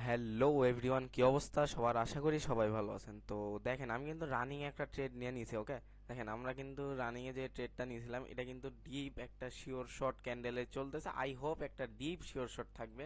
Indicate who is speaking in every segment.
Speaker 1: Hello everyone, কি অবস্থা সবার? আশা করি সবাই ভালো আছেন। তো দেখেন, আমি কিন্তু রানিং একটা ট্রেড নিয়ে নিয়েছি। ওকে, দেখেন আমরা কিন্তু রানিং এ যে ট্রেডটা নিয়েছিলাম এটা কিন্তু ডিপ একটা শিওর শট ক্যান্ডেলে চলতেছে। আই হোপ একটা ডিপ শিওর শট থাকবে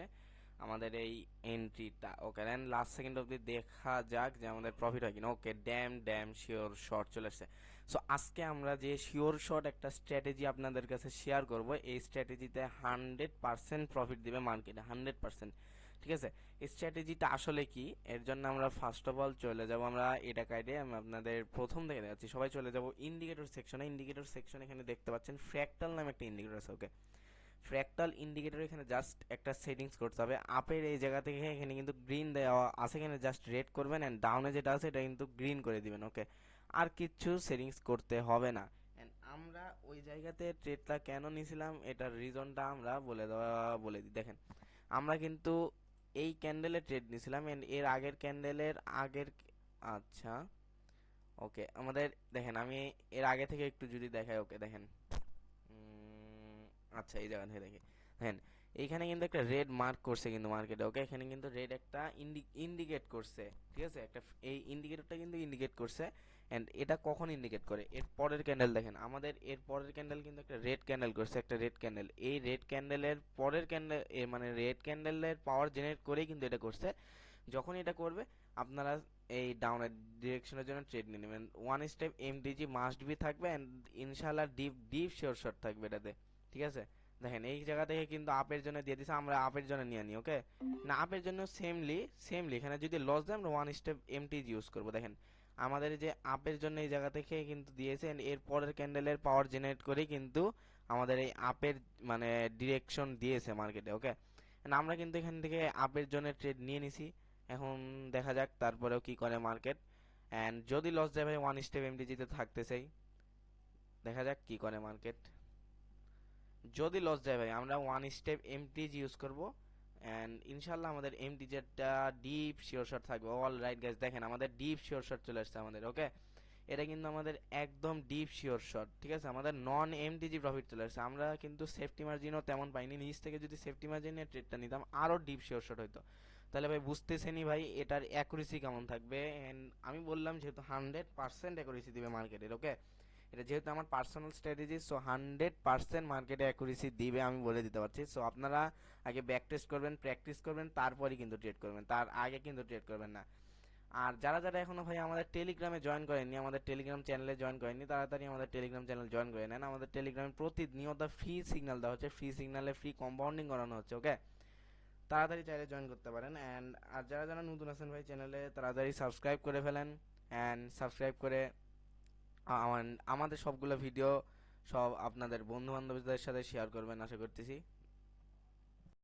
Speaker 1: আমাদের এই এন্ট্রিটা। ওকে, দেন লাস্ট সেকেন্ড অবধি দেখা যাক যে আমাদের প্রফিট হয় কিনা। ওকে, ড্যাম ড্যাম শিওর শট চলে আসছে। সো আজকে আমরা যে শিওর শট একটা স্ট্র্যাটেজি আপনাদের কাছে শেয়ার করব, এই স্ট্র্যাটেজিতে 100% প্রফিট দিবে মার্কেটে, 100%। ঠিক আছে, এই স্ট্র্যাটেজিটা আসলে কি, এর জন্য আমরা ফার্স্ট অফ অল চলে যাব, আমরা এটা কাইডে আমি আপনাদের প্রথম থেকে দেখাচ্ছি। সবাই চলে যাব ইন্ডিকেটর সেকশনে। ইন্ডিকেটর সেকশন এখানে দেখতে পাচ্ছেন ফ্র্যাকটাল নামে একটা ইন্ডিকেটর আছে। ওকে, ফ্র্যাকটাল ইন্ডিকেটর এখানে জাস্ট একটা সেটিংস করতে হবে। আপের এই জায়গা থেকে এখানে কিন্তু গ্রিন দেওয়া আছে, এখানে জাস্ট রেড করবেন অ্যান্ড ডাউনে যেটা আছে এটা কিন্তু গ্রিন করে দিবেন। ওকে, আর কিচ্ছু সেটিংস করতে হবে না। অ্যান্ড আমরা ওই জায়গাতে ট্রেডটা কেন নিয়েছিলাম এটার রিজনটা আমরা বলে দিই। দেখেন, আমরা কিন্তু এই ক্যান্ডেলে ট্রেড নিয়েছিলাম এন্ড এর আগের ক্যান্ডেলের আগের, আচ্ছা ওকে, আমাদের দেখেন আমি এর আগে থেকে একটু যদি দেখাই। ওকে দেখেন, আচ্ছা এই জায়গা থেকে দেখি। দেখেন, এইখানে কিন্তু একটা রেড মার্ক করছে কিন্তু মার্কেটে। ওকে, এখানে কিন্তু রেড একটা ইন্ডিকেট করছে। ঠিক আছে, একটা এই ইন্ডিকেটরটা কিন্তু ইন্ডিকেট করছে। এন্ড এটা কখন ইন্ডিকেট করে? এর পরের ক্যান্ডেল দেখেন, আমাদের এর পরের ক্যান্ডেল কিন্তু একটা রেড ক্যান্ডেল করছে, একটা রেড ক্যান্ডেল। এই রেড ক্যান্ডেলের পরের ক্যান্ডেল, মানে রেড ক্যান্ডেলের পাওয়ার জেনারেট করেই কিন্তু এটা করছে। যখন এটা করবে আপনারা এই ডাউনের ডিরেকশনের জন্য ট্রেড নিয়ে নেবেন। One step MDG must be থাকবে এন্ড ইনশাআল্লাহ ডিপ ডিপ শিওর শট থাকবে এটাতে। ঠিক আছে, দেখেন এই জায়গা থেকে কিন্তু আপের জন্য দিয়ে দিছে, আমরা আপের জন্য নিয়ে নিই। ওকে, না আপের জন্য সেমলি এখানে যদি লস দেয় আমরা ওয়ান স্টেপ এমটিজি ইউজ করবো। দেখেন আমাদের যে আপের জন্য এই জায়গা থেকে কিন্তু দিয়েছে and এর পরের ক্যান্ডেলের পাওয়ার জেনারেট করে কিন্তু আমাদের এই আপের মানে ডিরেকশন দিয়েছে মার্কেটে। ওকে, আমরা কিন্তু এখান থেকে আপের জন্য ট্রেড নিয়ে নিছি। এখন দেখা যাক তারপরেও কি করে মার্কেট। এন্ড যদি লস যায় ভাই ওয়ান স্টেপ এমটিজিতে থাকতে চাই, দেখা যাক কি করে মার্কেট। যদি লস যায় ভাই আমরা ওয়ান স্টেপ এমটিজি ইউজ করব এন্ড ইনশাল্লাহ আমাদের এমটিজিটা ডিপ শিওর শট থাকবে। অল রাইট গাইস, দেখেন আমাদের ডিপ শিওর শট চলে আসছে আমাদের। ওকে, এটা কিন্তু আমাদের একদম ডিপ শিওর শট। ঠিক আছে, আমাদের নন এমটিজি প্রফিট চলে আসছে। আমরা কিন্তু সেফটি মার্জিনও তেমন পাইনি, নিচ থেকে যদি সেফটি মার্জিন নিয়ে ট্রেডটা নিতাম আরও ডিপ শিওর শট হইতো। তাহলে ভাই বুঝতেছেনি ভাই এটার অ্যাকুরেসি কেমন থাকবে। এন্ড আমি বললাম যেহেতু 100% অ্যাকুরেসি দিবে মার্কেটের। ওকে, এটা যেহেতু আমার পার্সোনাল স্ট্র্যাটেজি, সো 100% মার্কেটে অ্যাকুরেসি দিবে, আমি বলে দিতে পারছি। সো আপনারা আগে ব্যাক টেস্ট করবেন, প্র্যাকটিস করবেন, তারপরে কিন্তু ট্রেড করবেন, তার আগে কিন্তু ট্রেড করবেন না। আর যারা যারা এখনো ভাই আমাদের টেলিগ্রামে জয়েন করেননি, আমাদের টেলিগ্রাম চ্যানেলে জয়েন করেননি, তাড়াতাড়ি আমাদের টেলিগ্রাম চ্যানেল জয়েন করে নেন। আমাদের টেলিগ্রামে প্রতিনিয়ত ফ্রি সিগন্যাল দেওয়া হচ্ছে, ফ্রি সিগন্যালে ফ্রি কম্পাউন্ডিং করানো হচ্ছে। ওকে, তাড়াতাড়ি চাইলে জয়েন করতে পারেন। অ্যান্ড আর যারা যারা নতুন আছেন ভাই চ্যানেলে, তাড়াতাড়ি সাবস্ক্রাইব করে ফেলেন। অ্যান্ড সাবস্ক্রাইব করে আমাদের সবগুলো ভিডিও সব আপনাদের বন্ধু বান্ধবদের সাথে শেয়ার করবেন আশা করতেছি।